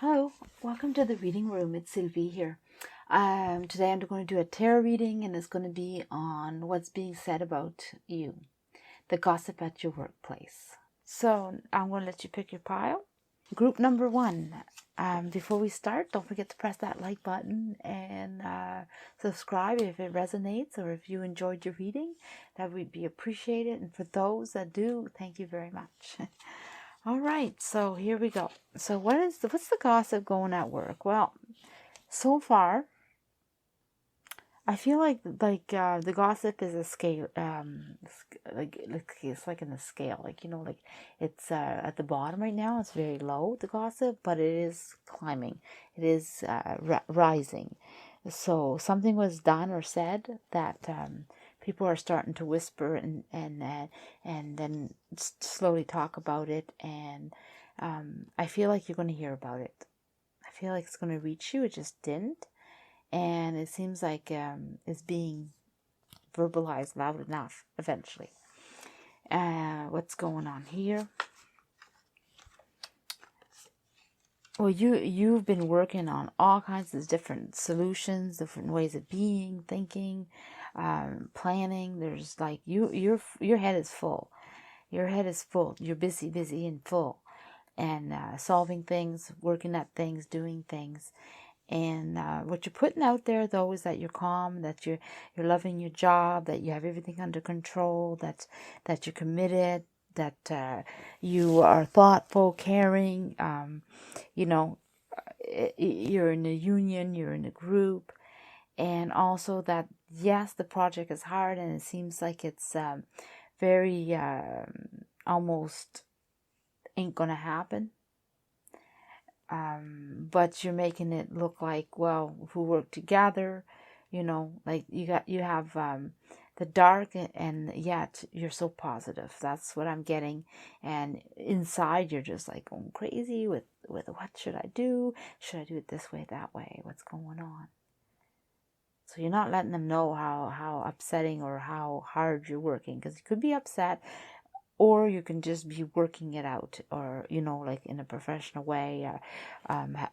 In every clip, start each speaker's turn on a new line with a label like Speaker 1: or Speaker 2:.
Speaker 1: Hello, welcome to the reading room. It's Sylvie here. Today I'm going to do a tarot reading, and it's going to be on what's being said about you, the gossip at your workplace. So I'm going to let you pick your pile. Group number one. Before we start, don't forget to press that like button and subscribe if it resonates or if you enjoyed your reading. That would be appreciated. And for those that do, thank you very much. All right, so here we go. So what's the gossip going at work? Well, so far, I feel like the gossip is a scale, like it's like in a scale, like it's at the bottom right now. It's very low, the gossip, but it is climbing. It is rising. So something was done or said that people are starting to whisper and then slowly talk about it, and I feel like you're going to hear about it. I feel like it's going to reach you. It just didn't. And it seems like it's being verbalized loud enough eventually. What's going on here? Well, you've been working on all kinds of different solutions, different ways of being, thinking, planning. There's like your head is full. Your head is full. You're busy, and full, and solving things, working at things, doing things. And what you're putting out there, though, is that you're calm, that you're loving your job, that you have everything under control, that you're committed, that you are thoughtful, caring. You're in a union, you're in a group, and also that yes, the project is hard, and it seems like it's very almost ain't gonna happen. But you're making it look like, well, if we work together, like you have the dark, and yet you're so positive. That's what I'm getting. And inside you're just like going crazy with what should I do? Should I do it this way, that way? What's going on? So you're not letting them know how upsetting or how hard you're working, because you could be upset, or you can just be working it out, or like in a professional way,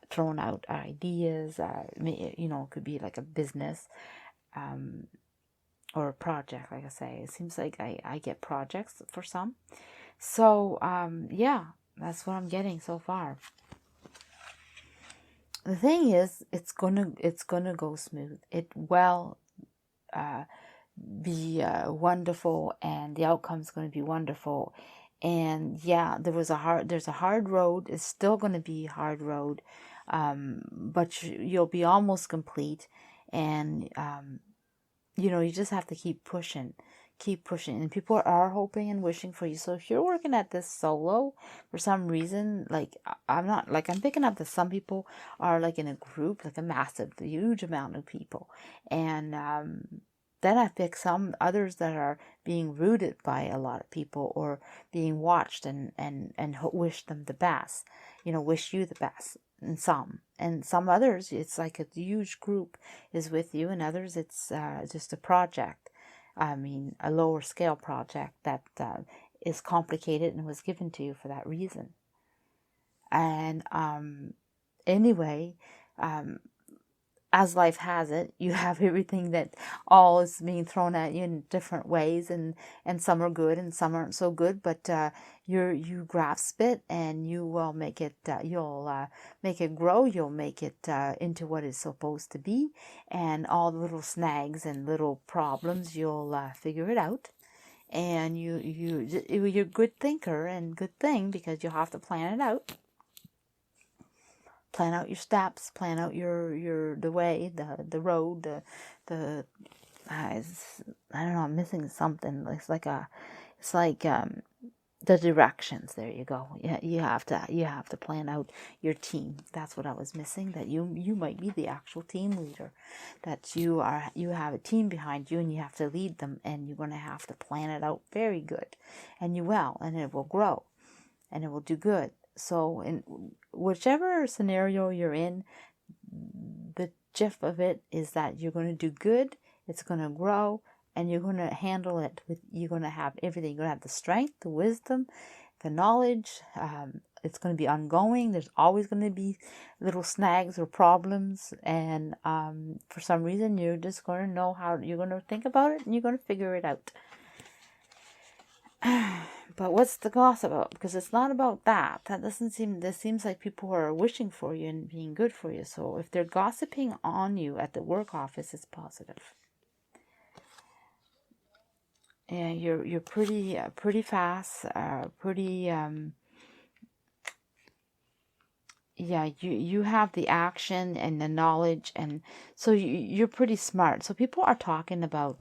Speaker 1: throwing out ideas. It could be like a business or a project. Like I say, it seems like I get projects for some. So yeah, that's what I'm getting so far. The thing is, it's gonna go smooth. It will be wonderful, and the outcome's going to be wonderful. And yeah, there's a hard road. It's still going to be a hard road, but you'll be almost complete. And you just have to keep pushing, and people are hoping and wishing for you. So if you're working at this solo for some reason, like I'm picking up that some people are like in a group, like a huge amount of people, and then I pick some others that are being rooted by a lot of people, or being watched and wish them the best, wish you the best. And some others, it's like a huge group is with you, and others it's just a project. I mean, a lower scale project that is complicated and was given to you for that reason. And anyway, as life has it, you have everything that all is being thrown at you in different ways, and some are good and some aren't so good, but you grasp it, and you will make it, you'll make it grow, you'll make it into what it's supposed to be, and all the little snags and little problems, you'll figure it out. And you're a good thinker, and good thing, because you'll have to plan it out. Plan out your steps, plan out the way, the road, the I don't know, I'm missing something. It's like the directions. There you go. Yeah, you have to plan out your team. That's what I was missing. That you might be the actual team leader. That you have a team behind you, and you have to lead them, and you're going to have to plan it out very good, and you will, and it will grow, and it will do good. So in whichever scenario you're in, the gist of it is that you're going to do good, it's going to grow, and you're going to handle it. You're going to have everything. You're going to have the strength, the wisdom, the knowledge, it's going to be ongoing. There's always going to be little snags or problems, and for some reason you're just going to know how you're going to think about it, and you're going to figure it out. But what's the gossip about? Because it's not about that. This seems like people are wishing for you and being good for you. So if they're gossiping on you at the work office, it's positive. Yeah, you're pretty fast, yeah, you have the action and the knowledge, and so you're pretty smart. So people are talking about,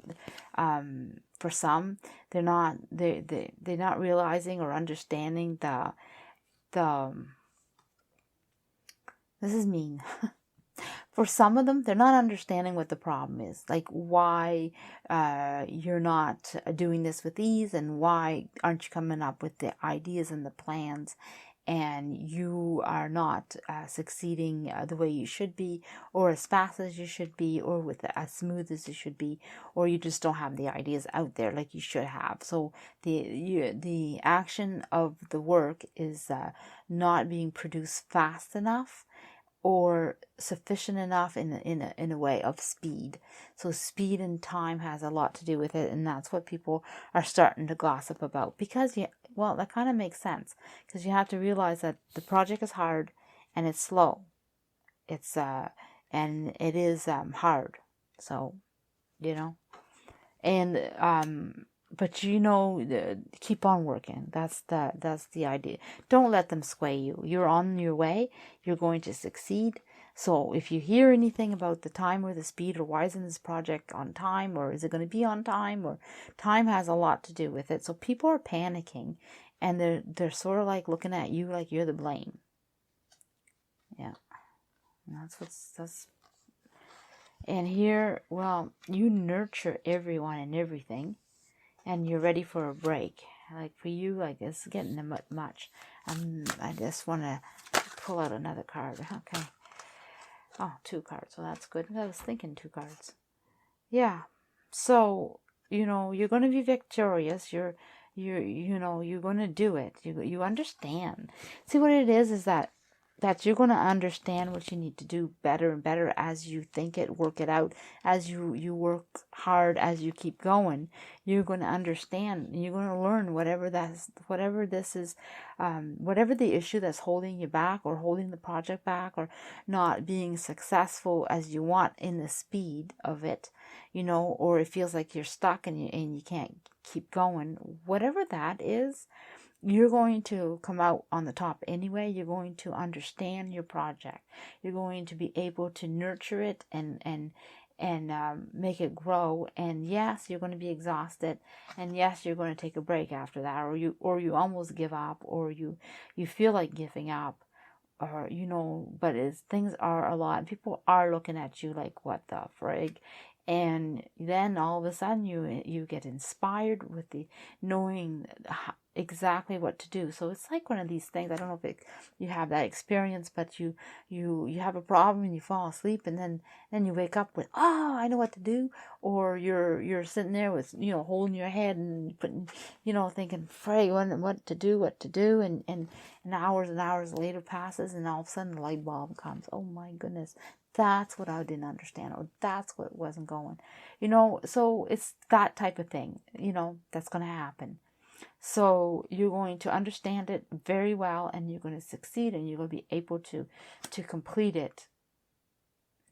Speaker 1: for some, they're not realizing or understanding the this is mean. For some of them, they're not understanding what the problem is, like why you're not doing this with ease, and why aren't you coming up with the ideas and the plans, and you are not succeeding the way you should be, or as fast as you should be, or with as smooth as you should be, or you just don't have the ideas out there like you should have. So the action of the work is not being produced fast enough, or sufficient enough in a way of speed. So speed and time has a lot to do with it, and that's what people are starting to gossip about. Because that kind of makes sense, because you have to realize that the project is hard and it's slow. It's and it is hard. So, and but keep on working. That's the idea. Don't let them sway you. You're on your way. You're going to succeed. So if you hear anything about the time or the speed, or why isn't this project on time, or is it going to be on time, or time has a lot to do with it. So people are panicking, and they're sort of like looking at you like you're the blame. Yeah, and that's. And here, well, you nurture everyone and everything, and you're ready for a break. Like for you, like it's getting much. I just want to pull out another card. Okay. Oh, 2 cards. Well, that's good. I was thinking 2 cards. Yeah. So, you're going to be victorious. You're going to do it. You understand. See, what it is that you're going to understand what you need to do better and better as you think it, work it out, as you work hard, as you keep going. You're going to understand, and you're going to learn whatever this is, whatever the issue that's holding you back, or holding the project back, or not being successful as you want in the speed of it, or it feels like you're stuck and you can't keep going. Whatever that is, you're going to come out on the top anyway. You're going to understand your project. You're going to be able to nurture it and make it grow. And yes, you're going to be exhausted. And yes, you're going to take a break after that, or you almost give up, or you feel like giving up, or but things are a lot. People are looking at you like, what the frig? And then all of a sudden you get inspired with the knowing exactly what to do. So it's like one of these things. I don't know if you have that experience, but you have a problem and you fall asleep, and then you wake up with, I know what to do. Or you're sitting there with holding your head and putting thinking, fray, what to do, and hours and hours later passes, and all of a sudden the light bulb comes. Oh my goodness, that's what I didn't understand, or that's what wasn't going. So it's that type of thing that's going to happen. So you're going to understand it very well, and you're going to succeed, and you're going to be able to complete it.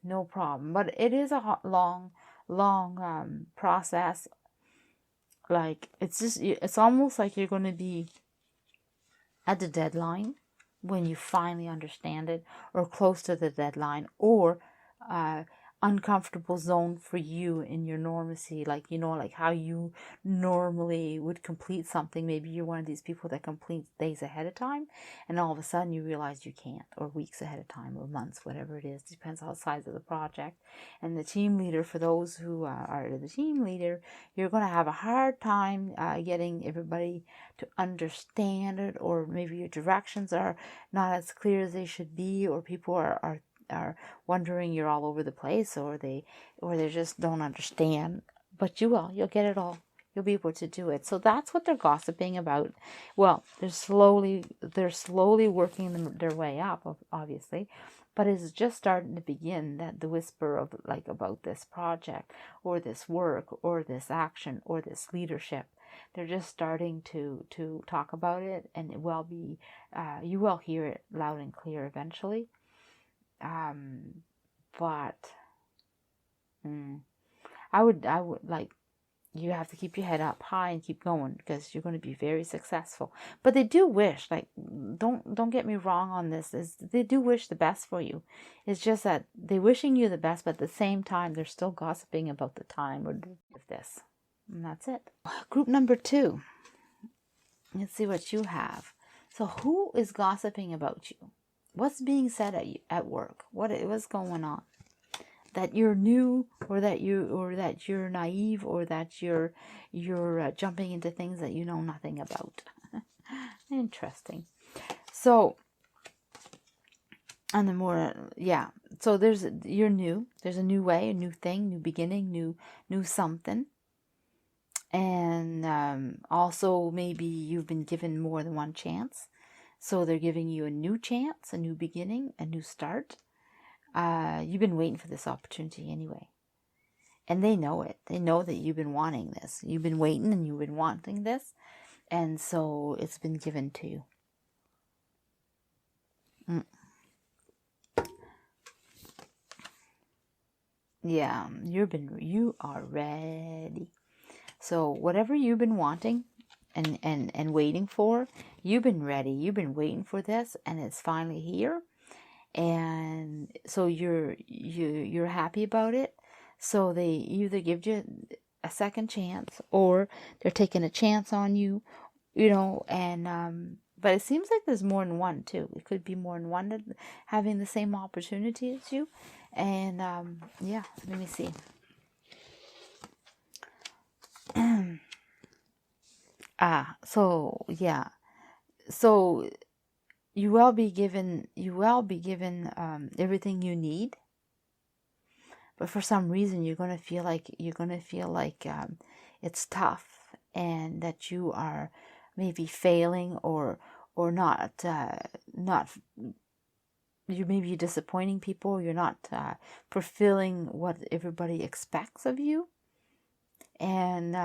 Speaker 1: No problem. But it is a long process. Like it's almost like you're going to be at the deadline when you finally understand it, or close to the deadline, or uncomfortable zone for you in your normacy, like like how you normally would complete something. Maybe you're one of these people that completes days ahead of time, and all of a sudden you realize you can't, or weeks ahead of time, or months, whatever it is, depends on the size of the project. And the team leader, for those who are the team leader, you're going to have a hard time getting everybody to understand it, or maybe your directions are not as clear as they should be, or people are wondering you're all over the place, or they just don't understand. But you'll get it all. You'll be able to do it. So that's what they're gossiping about. Well, they're slowly working their way up, obviously, but it's just starting to begin, that the whisper of like about this project or this work or this action or this leadership. They're just starting to talk about it, and it will be you will hear it loud and clear eventually. But I would like, you have to keep your head up high and keep going, because you're going to be very successful. But they do wish, like, don't get me wrong on this, is they do wish the best for you. It's just that they're wishing you the best, but at the same time they're still gossiping about the time of this. And that's it. Group number 2. Let's see what you have. So who is gossiping about you? What's being said at work? What's going on? That you're new, or that you're naive, or that you're jumping into things that you know nothing about. Interesting. So, and the more, yeah. So you're new. There's a new way, a new thing, new beginning, new something. And also maybe you've been given more than one chance. So they're giving you a new chance, a new beginning, a new start. You've been waiting for this opportunity anyway. And they know it. They know that you've been wanting this. You've been waiting and you've been wanting this. And so it's been given to you. Yeah, you are ready. So whatever you've been wanting and waiting for, you've been ready. You've been waiting for this, and it's finally here. And so you're happy about it. So they either give you a second chance, or they're taking a chance on you, and but it seems like there's more than one too. It could be more than one having the same opportunity as you. And yeah, let me see. So yeah. So you will be given everything you need, but for some reason you're going to feel like it's tough, and that you are maybe failing, or not you maybe you're disappointing people. You're not fulfilling what everybody expects of you. And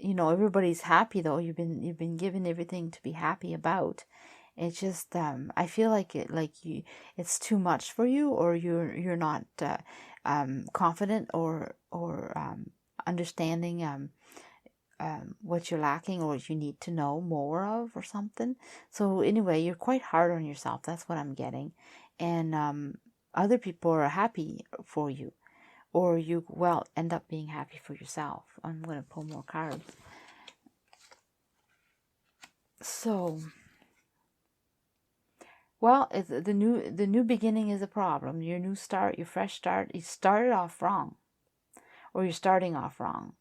Speaker 1: everybody's happy though. You've been given everything to be happy about. It's just I feel like it's too much for you, or you're not confident, or understanding what you're lacking, or you need to know more of, or something. So anyway, you're quite hard on yourself. That's what I'm getting. And other people are happy for you, or you end up being happy for yourself. I'm going to pull more cards. So, the new beginning is a problem. Your new start, your fresh start. You started off wrong, or you're starting off wrong,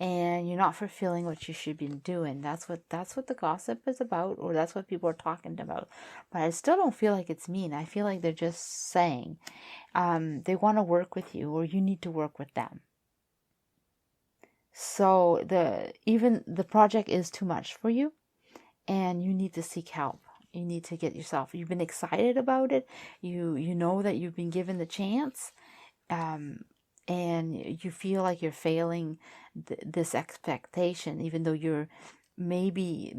Speaker 1: and you're not fulfilling what you should be doing. That's what the gossip is about, or that's what people are talking about. But I still don't feel like it's mean. I feel like they're just saying they want to work with you, or you need to work with them. So the project is too much for you, and you need to seek help. You need to get yourself. You've been excited about it. You know that you've been given the chance. And you feel like you're failing this expectation, even though you're maybe,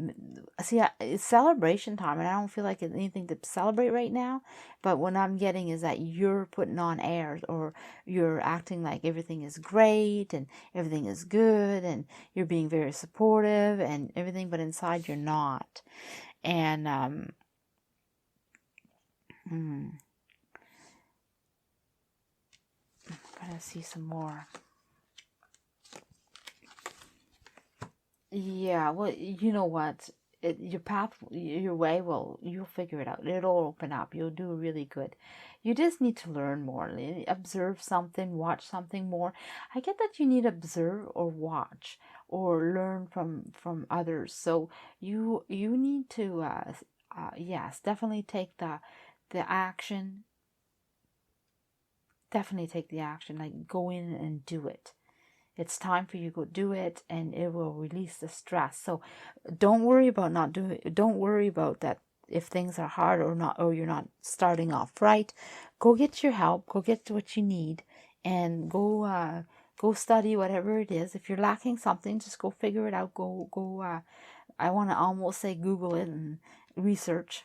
Speaker 1: see, it's celebration time, and I don't feel like it's anything to celebrate right now. But what I'm getting is that you're putting on airs, or you're acting like everything is great and everything is good, and you're being very supportive and everything, but inside you're not. And I'm gonna see some more. Yeah, well, you know what? Your path, your way you'll figure it out. It'll open up. You'll do really good. You just need to learn more. Observe something, watch something more. I get that you need to observe or watch or learn from others. So you need to, yes, definitely take the action. Definitely take the action. Like, go in and do it. It's time for you to go do it, and it will release the stress. So don't worry about not doing it. Don't worry about that if things are hard or not, or you're not starting off right. Go get your help. Go get what you need, and go study whatever it is. If you're lacking something, just go figure it out. Go. I want to almost say Google it and research,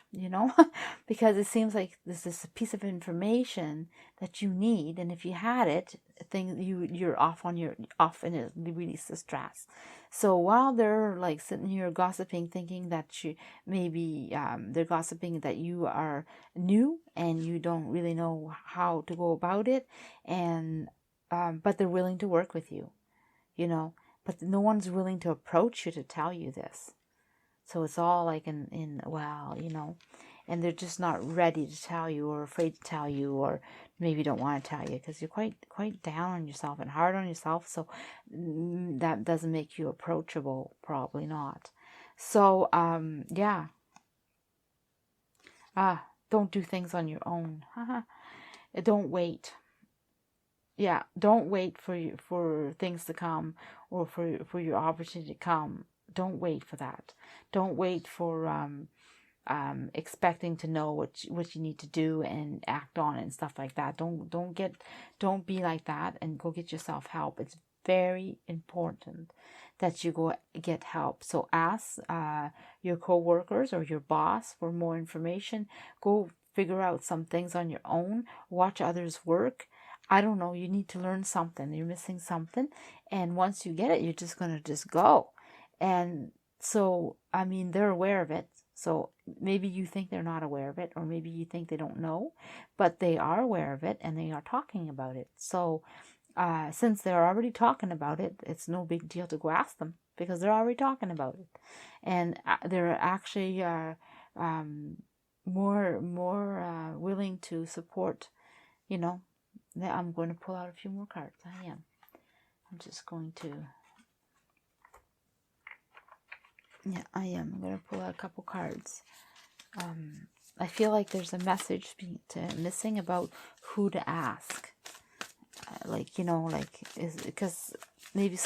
Speaker 1: because it seems like this is a piece of information that you need, and if you had it, you're off and it releases the stress. So while they're like sitting here gossiping, thinking that they're gossiping that you are new and you don't really know how to go about it, and but they're willing to work with you, but no one's willing to approach you to tell you this. So it's all like and they're just not ready to tell you, or afraid to tell you, or maybe don't want to tell you because you're quite down on yourself and hard on yourself. So that doesn't make you approachable, probably not. So don't do things on your own. Don't wait. Yeah, don't wait for things to come, or for your opportunity to come. Don't wait for that. Don't wait for expecting to know what you need to do and act on it and stuff like that. Don't be like that, and go get yourself help. It's very important that you go get help. So ask your co-workers or your boss for more information. Go figure out some things on your own. Watch others work. I don't know, you need to learn something. You're missing something. And once you get it, you're just going to just go. And so, they're aware of it. So maybe you think they're not aware of it, or maybe you think they don't know, but they are aware of it and they are talking about it. So since they're already talking about it, it's no big deal to go ask them, because they're already talking about it. And they're actually more willing to support, I'm going to pull out a few more cards. I'm just going to... Yeah, I am. I'm going to pull out a couple cards. I feel like there's a message missing about who to ask. Is because maybe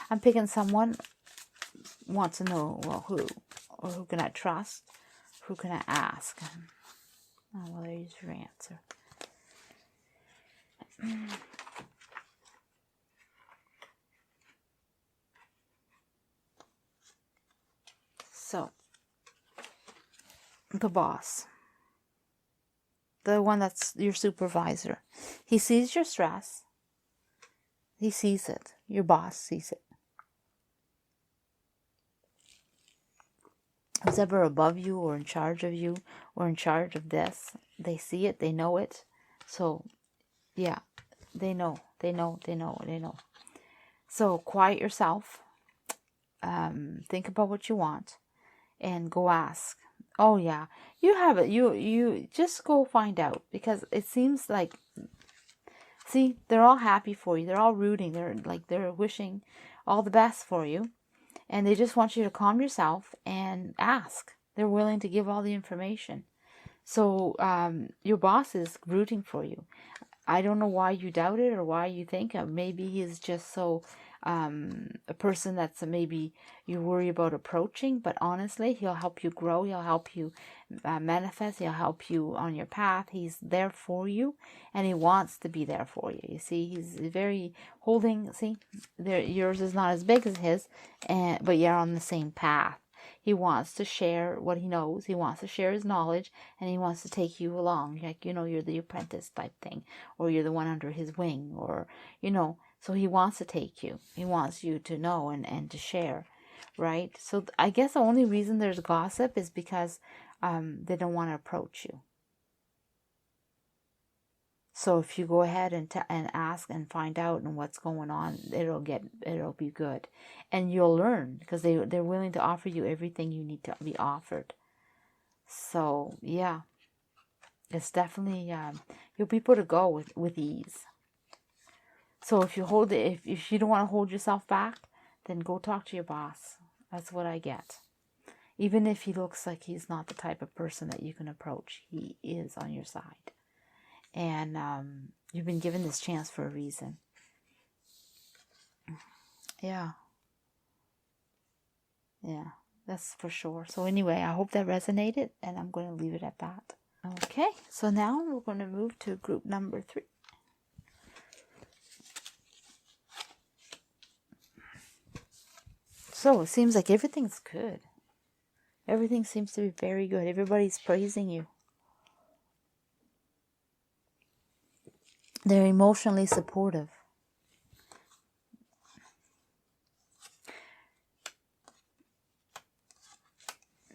Speaker 1: I'm picking someone wants to know, well, who can I trust? Who can I ask? There's your answer. So, the boss, the one that's your supervisor, he sees your stress. He sees it. Your boss sees it. Who's ever above you, or in charge of you, or in charge of this, they see it, they know it. So, yeah, they know. So, quiet yourself. Think about what you want. And go ask. Oh yeah, you have it. You just go find out, because it seems like, see, they're all happy for you. They're all rooting. They're wishing all the best for you, and they just want you to calm yourself and ask. They're willing to give all the information. So your boss is rooting for you. I don't know why you doubt it, or why you think maybe he's just so a person that's maybe you worry about approaching, but honestly, he'll help you grow. He'll help you manifest. He'll help you on your path. He's there for you, and he wants to be there for you. You see, he's very holding. See, yours is not as big as his, but you're on the same path. He wants to share what he knows. He wants to share his knowledge, and he wants to take you along. Like, you're the apprentice type thing, or you're the one under his wing, or, so he wants to take you. He wants you to know and to share, right? So I guess the only reason there's gossip is because they don't want to approach you. So if you go ahead and ask and find out and what's going on, it'll be good, and you'll learn, because they're willing to offer you everything you need to be offered. So yeah, it's definitely you'll be able to go with ease. So if you if you don't want to hold yourself back, then go talk to your boss. That's what I get. Even if he looks like he's not the type of person that you can approach, he is on your side. And you've been given this chance for a reason. Yeah. Yeah, that's for sure. So anyway, I hope that resonated, and I'm going to leave it at that. Okay, so now we're going to move to group number 3. So it seems like everything's good. Everything seems to be very good. Everybody's praising you. They're emotionally supportive.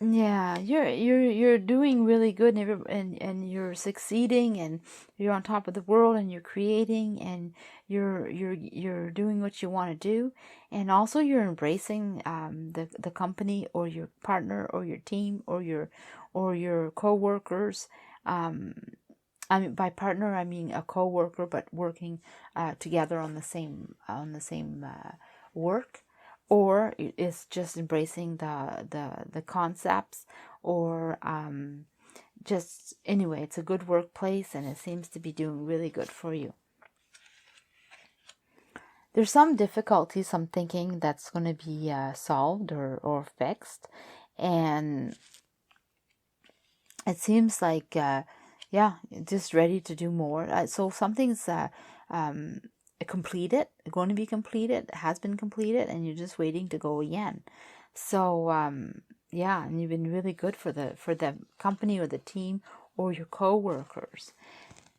Speaker 1: Yeah, you're doing really good, and you're succeeding, and you're on top of the world, and you're creating, and you're doing what you want to do, and also you're embracing the company or your partner or your team or your co-workers. I mean, by partner I mean a co-worker, but working together on the same work. Or it's just embracing the concepts, or just anyway, it's a good workplace, and it seems to be doing really good for you. There's some difficulties, I'm thinking, that's going to be solved or fixed, and it seems like yeah, just ready to do more. So something's completed, going to be completed, has been completed, and you're just waiting to go again. So yeah, and you've been really good for the company or the team or your co-workers.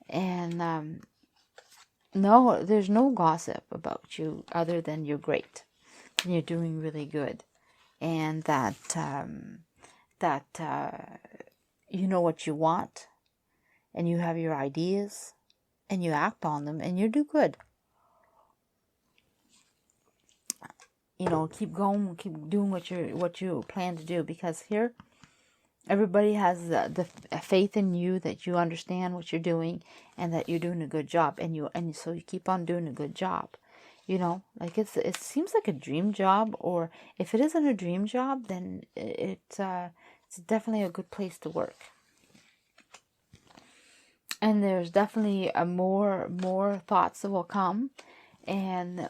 Speaker 1: And no, there's no gossip about you other than you're great and you're doing really good, and that you know what you want, and you have your ideas, and you act on them, and you do good. You know, keep going, keep doing what you plan to do, because here everybody has the faith in you that you understand what you're doing and that you're doing a good job, and so you keep on doing a good job. You know, like it seems like a dream job, or if it isn't a dream job, then it's definitely a good place to work. And there's definitely more thoughts that will come, and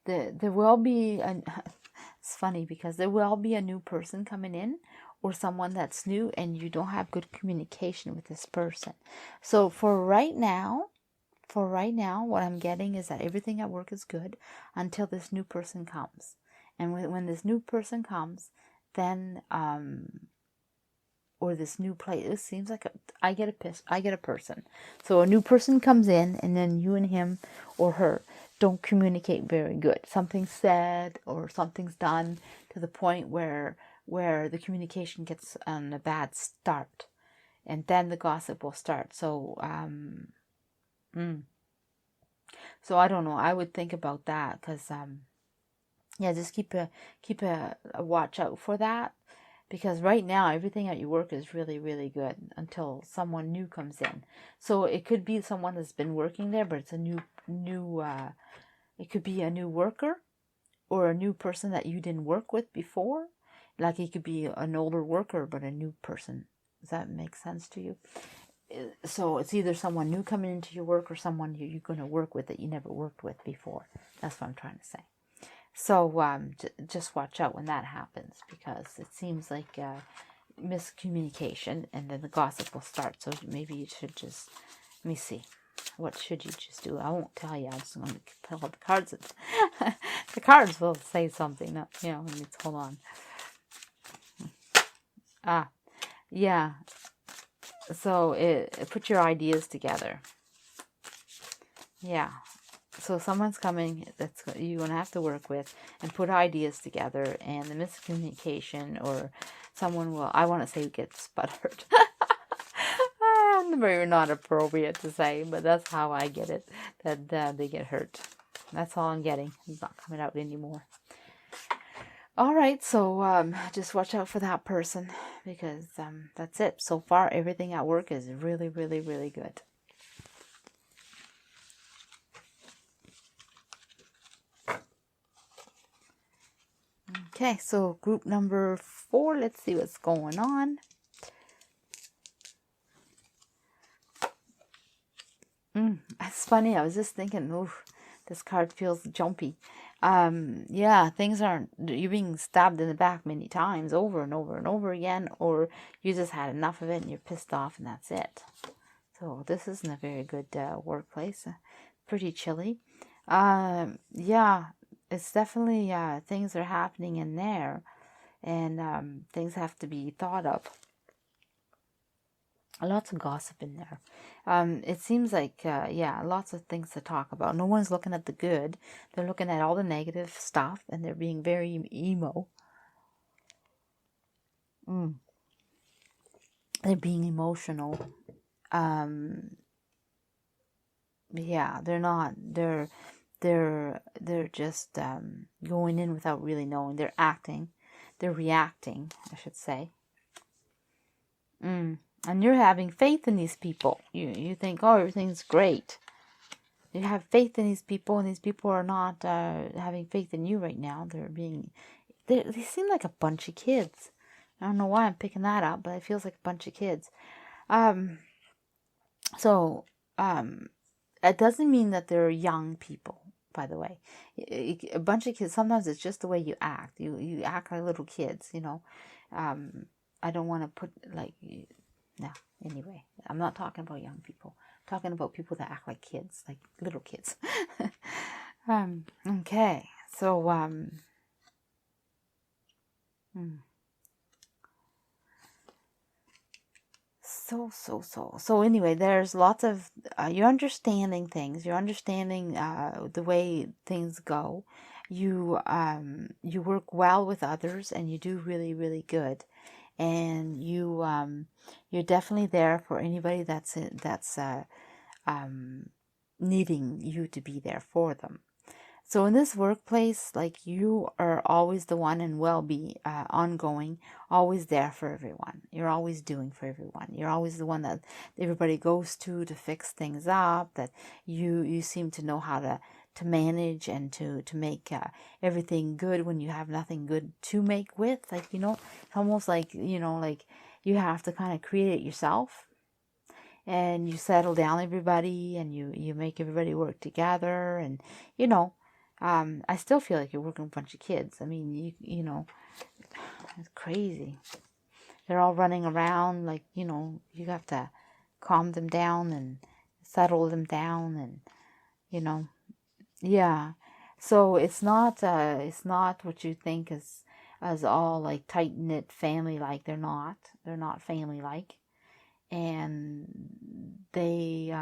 Speaker 1: there will be it's funny because there will be a new person coming in, or someone that's new, and you don't have good communication with this person. So for right now, what I'm getting is that everything at work is good until this new person comes. And when this new person comes, then or this new place, it seems like I get a person. So a new person comes in, and then you and him or her don't communicate very good. Something's said or something's done to the point where the communication gets on a bad start, and then the gossip will start. So so I don't know. I would think about that, because yeah, just keep a watch out for that. Because right now, everything at your work is really, really good until someone new comes in. So it could be someone that's been working there, but it's a new it could be a new worker, or a new person that you didn't work with before. Like it could be an older worker, but a new person. Does that make sense to you? So it's either someone new coming into your work, or someone you're going to work with that you never worked with before. That's what I'm trying to say. So just watch out when that happens, because it seems like miscommunication, and then the gossip will start. So maybe you should just, let me see, what should you just do? I won't tell you. I'm just going to pull out the cards. The cards will say something. You know, let me hold on. Yeah. So put your ideas together. Yeah. So someone's coming that's you're going to have to work with, and put ideas together, and the miscommunication, or someone will, I want to say, get sputtered. Very not appropriate to say, but that's how I get it, that they get hurt. That's all I'm getting. It's not coming out anymore. All right, so just watch out for that person, because that's it. So far, everything at work is really, really, really good. Okay, so group number 4, let's see what's going on. It's funny, I was just thinking, This card feels jumpy. Yeah, things aren't, you're being stabbed in the back many times, over and over and over again, or you just had enough of it and you're pissed off and that's it. So this isn't a very good workplace. Pretty chilly. Yeah, it's definitely, things are happening in there, and things have to be thought of. Lots of gossip in there. It seems like, yeah, lots of things to talk about. No one's looking at the good. They're looking at all the negative stuff, and they're being very emo. They're being emotional. Yeah, they're not. They're just going in without really knowing. They're acting. They're reacting, I should say. And you're having faith in these people. You think, oh, everything's great. You have faith in these people, and these people are not having faith in you right now. They seem like a bunch of kids. I don't know why I'm picking that up, but it feels like a bunch of kids. So it doesn't mean that they're young people, by the way. A bunch of kids, sometimes it's just the way you act. You act like little kids, you know. I don't want to put, like, no, anyway. I'm not talking about young people. I'm talking about people that act like kids, like little kids. Okay, so, So anyway, there's lots of, you're understanding things. You're understanding the way things go. You work well with others, and you do really, really good. And you're definitely there for anybody that's needing you to be there for them. So in this workplace, like, you are always the one and will be ongoing, always there for everyone. You're always doing for everyone. You're always the one that everybody goes to fix things up, that you seem to know how to manage and to make everything good when you have nothing good to make with. Like, you know, it's almost like, you know, like you have to kind of create it yourself. And you settle down everybody, and you make everybody work together, and, you know, I still feel like you're working with a bunch of kids. I mean, you know, it's crazy. They're all running around, like, you know, you have to calm them down and settle them down, and, you know, yeah. So it's not what you think as all like tight knit family like. They're not family like, and they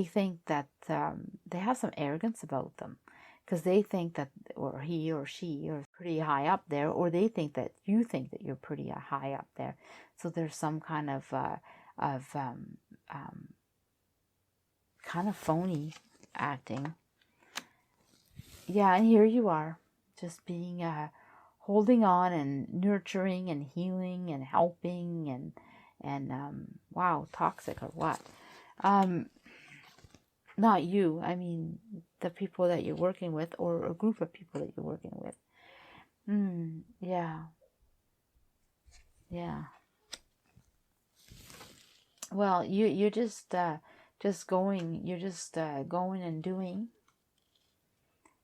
Speaker 1: think that they have some arrogance about them, because they think that, or he or she are pretty high up there, or they think that you think that you're pretty high up there. So there's some kind of kind of phony acting. Yeah, and here you are, just being holding on and nurturing and healing and helping, and wow, toxic or what? Not you, I mean the people that you're working with, or a group of people that you're working with. Yeah. Well, you're just going, going and doing.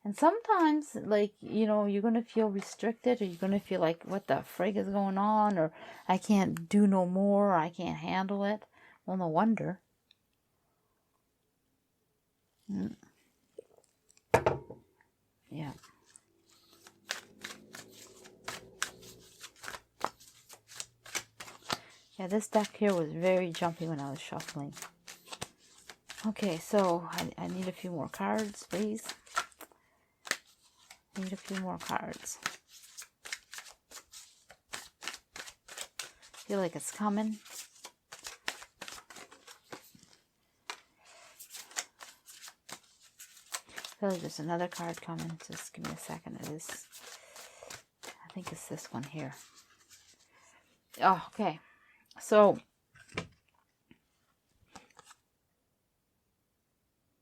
Speaker 1: And sometimes, like, you know, you're going to feel restricted, or you're going to feel like, what the frig is going on, or I can't do no more, or I can't handle it. Well, no wonder. Yeah. Yeah, this deck here was very jumpy when I was shuffling. Okay, so I need a few more cards, please. I need a few more cards. Feel like it's coming. Feel like there's another card coming. Just give me a second. It is, I think it's this one here. Oh, okay. So,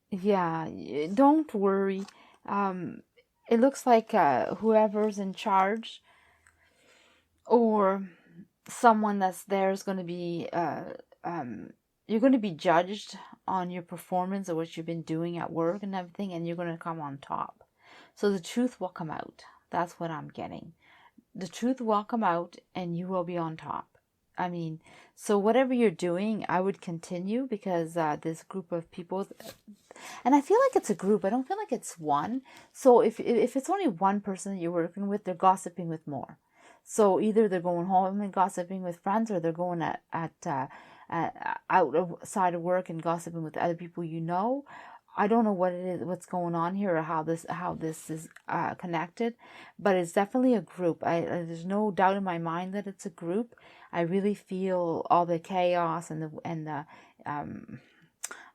Speaker 1: yeah, don't worry. It looks like whoever's in charge, or someone that's there, is going to be, you're going to be judged on your performance or what you've been doing at work and everything, and you're going to come on top. So the truth will come out. That's what I'm getting. The truth will come out and you will be on top. I mean, so whatever you're doing, I would continue, because this group of people, and I feel like it's a group. I don't feel like it's one. So if it's only one person that you're working with, they're gossiping with more. So either they're going home and gossiping with friends, or they're going outside of work and gossiping with other people you know. I don't know what it is, what's going on here, or how this is connected, but it's definitely a group. There's no doubt in my mind that it's a group. I really feel all the chaos and the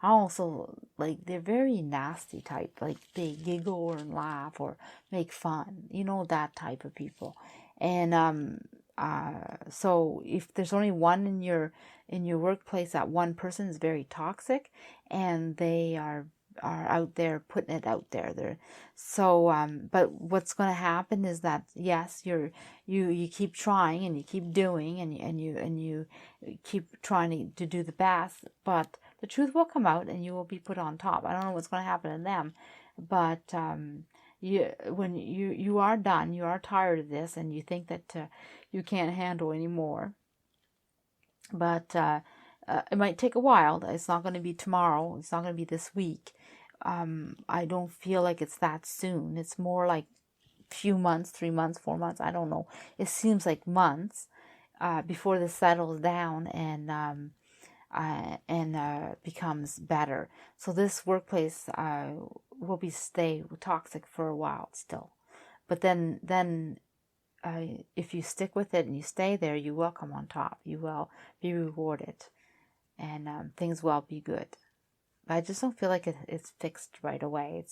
Speaker 1: I also, like, they're very nasty type, like they giggle or laugh or make fun, that type of people. And so if there's only one in your workplace, that one person is very toxic, and they are out there putting it out there. But what's going to happen is that, yes, you keep trying and you keep doing, and you keep trying to do the best, but the truth will come out and you will be put on top. I don't know what's going to happen to them, but when you are done, you are tired of this, and you think that you can't handle anymore. But it might take a while. It's not going to be tomorrow. It's not going to be this week. I don't feel like it's that soon. It's more like few months, 3 months, 4 months. I don't know. It seems like months before this settles down and becomes better. So this workplace will stay toxic for a while still. But then if you stick with it and you stay there, you will come on top. You will be rewarded, and things will be good. But I just don't feel like it's fixed right away.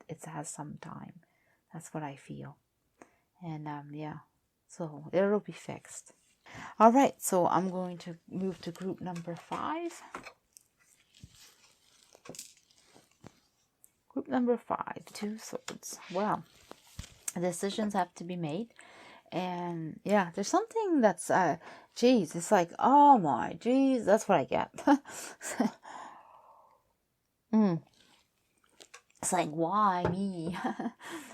Speaker 1: It has some time. That's what I feel. And yeah, so it'll be fixed. All right, so I'm going to move to group number 5. Group number 5, 2 swords. Well, decisions have to be made. And yeah, there's something that's, geez, it's like, oh my, geez, that's what I get. It's like, why me?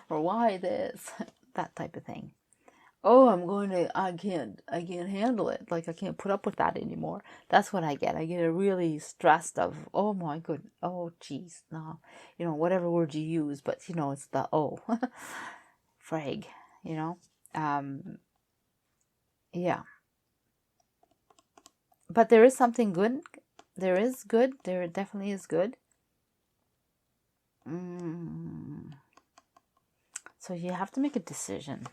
Speaker 1: Or why this? That type of thing. Oh, I can't handle it. Like, I can't put up with that anymore. That's what I get. I get a really stressed of, oh my goodness, oh geez, no. Whatever word you use, but it's the frag, yeah. But there is something good. There is good. There definitely is good. So you have to make a decision.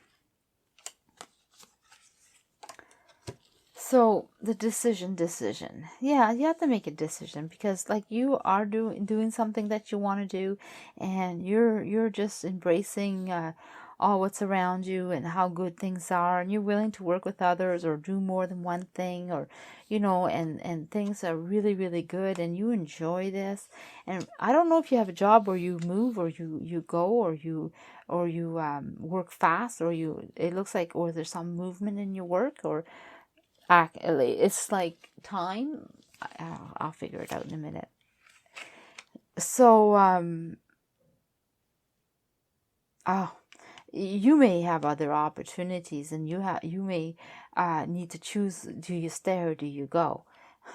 Speaker 1: So the decision. Yeah, you have to make a decision, because like you are doing something that you want to do, and you're just embracing all what's around you and how good things are, and you're willing to work with others or do more than one thing, or and things are really, really good, and you enjoy this. And I don't know if you have a job where you move, or you go, or you work fast, or it looks like, or there's some movement in your work, or it's like time. I'll figure it out in a minute. So you may have other opportunities, and you may need to choose: do you stay or do you go?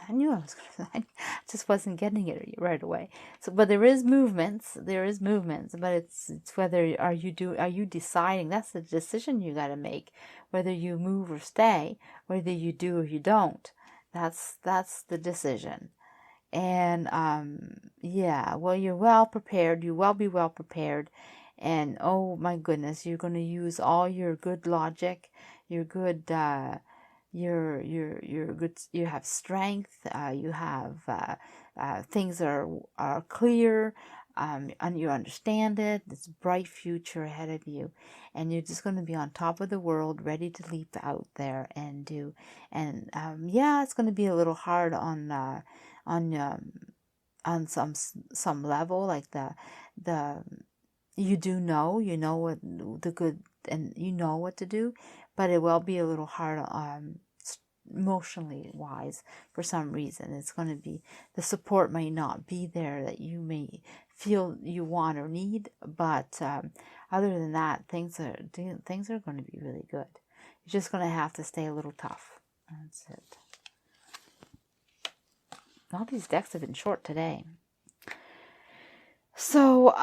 Speaker 1: I knew I was gonna. I just wasn't getting it right away. So, but there is movements. But it's whether are you deciding? That's the decision you got to make. Whether you move or stay, whether you do or you don't. That's the decision. And yeah. Well, you're well prepared. You will be well prepared. And oh my goodness, you're going to use all your good logic, your good. You're good. You have strength. You have things are clear, and you understand it. It's a bright future ahead of you, and you're just going to be on top of the world, ready to leap out there and do. And yeah, it's going to be a little hard on some level, like the you know what the good, and you know what to do, but it will be a little hard emotionally wise, for some reason. It's going to be, the support may not be there that you may feel you want or need, but other than that, things are going to be really good. You're just going to have to stay a little tough. That's it. All these decks have been short today. So,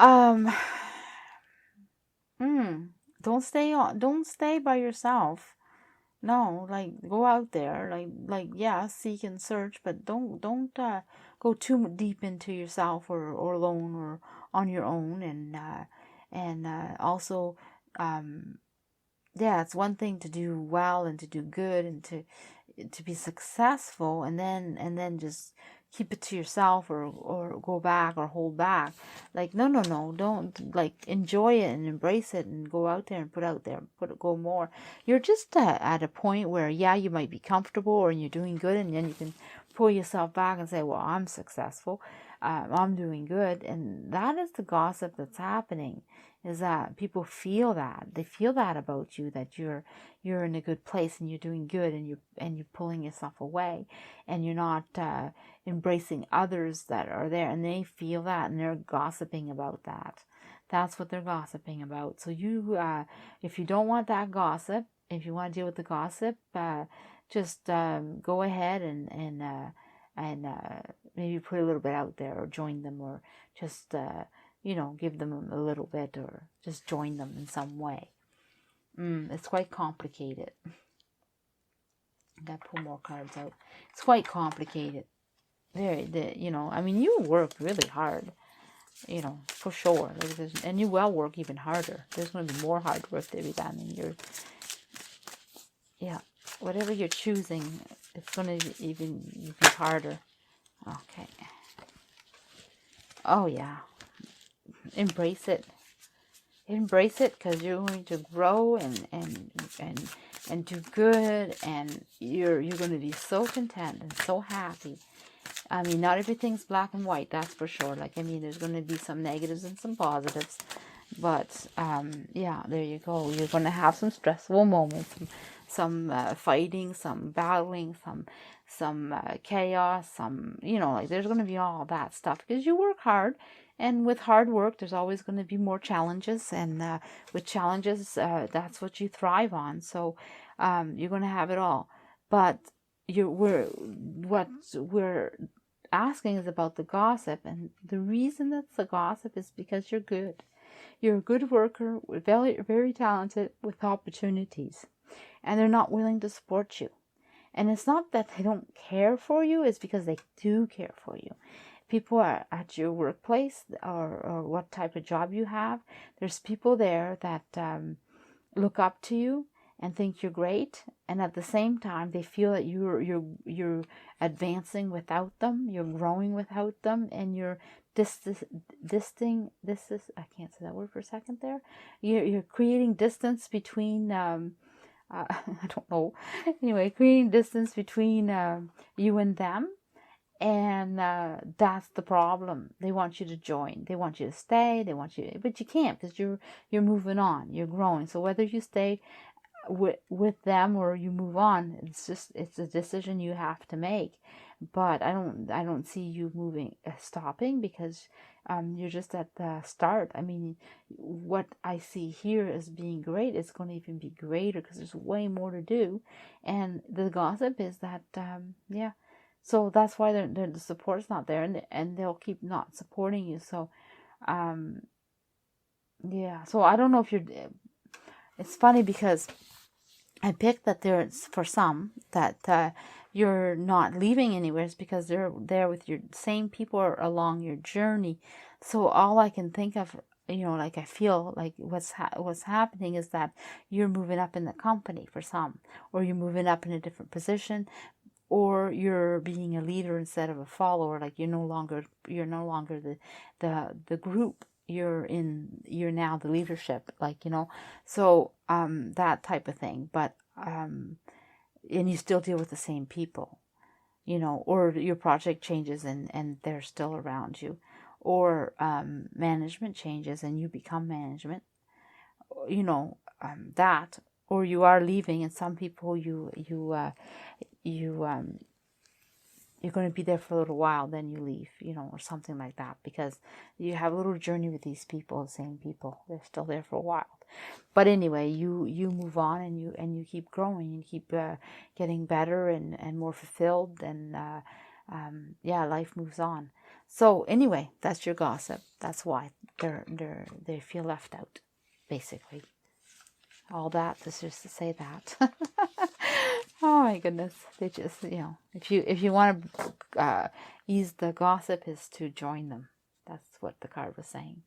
Speaker 1: don't stay by yourself. No, like, go out there, yeah, seek and search, but don't go too deep into yourself, or alone, or on your own. And also, yeah, it's one thing to do well and to do good and to be successful, and then just keep it to yourself, or go back or hold back. Like, no, don't, like, enjoy it and embrace it and go out there and go more. You're just at a point where, yeah, you might be comfortable or you're doing good, and then you can pull yourself back and say, well, I'm successful, I'm doing good. And that is the gossip that's happening, is that people feel that. They feel that about you, that you're in a good place and you're doing good, and you're pulling yourself away, and you're not embracing others that are there, and they feel that, and they're gossiping about that. That's what they're gossiping about. So you, if you don't want that gossip, if you want to deal with the gossip, just go ahead and maybe put a little bit out there, or join them, or just give them a little bit, or just join them in some way. It's quite complicated. I gotta pull more cards out. It's quite complicated. I mean, you work really hard, for sure. And you will work even harder. There's going to be more hard work to be done in whatever you're choosing, it's going to even be harder. Okay. Oh, yeah. Embrace it. Embrace it, because you're going to grow and do good, and you're going to be so content and so happy. I mean, not everything's black and white, that's for sure. Like, I mean, there's going to be some negatives and some positives, but yeah, there you go. You're going to have some stressful moments, some fighting, some battling, some chaos, some, like, there's going to be all that stuff, because you work hard. And with hard work, there's always going to be more challenges. And with challenges, that's what you thrive on. So you're going to have it all. But what we're asking is about the gossip. And the reason that's the gossip is because you're good. You're a good worker, very, very talented, with opportunities. And they're not willing to support you. And it's not that they don't care for you, it's because they do care for you. People are at your workplace, or what type of job you have. There's people there that look up to you and think you're great, and at the same time they feel that you're advancing without them, you're growing without them, and you're I can't say that word for a second there. You're creating distance between I don't know. Anyway, creating distance between you and them. And that's the problem. They want you to join. They want you to stay. But you can't, because you're moving on. You're growing. So whether you stay with them or you move on, it's a decision you have to make. But I don't see you stopping, because you're just at the start. I mean, what I see here as being great is going to even be greater, because there's way more to do. And the gossip is that yeah. So that's why the support's not there, and they'll keep not supporting you. So, yeah. So I don't know if it's funny, because I picked that there's, for some, that you're not leaving anywhere, is because they're there with your same people along your journey. So all I can think of, like, I feel like what's happening is that you're moving up in the company for some, or you're moving up in a different position, or you're being a leader instead of a follower. Like, you're no longer the group. You're now the leadership, like, so that type of thing. But and you still deal with the same people, or your project changes and they're still around you, or management changes and you become management, that, or you are leaving, and some people you you're going to be there for a little while, then you leave, or something like that, because you have a little journey with these people, the same people. They're still there for a while. But anyway, you move on, and you keep growing, and keep getting better and more fulfilled, and yeah, life moves on. So anyway, that's your gossip. That's why they feel left out, basically. All that, this is to say that. Oh my goodness, they just, if you want to ease the gossip, is to join them. That's what the card was saying.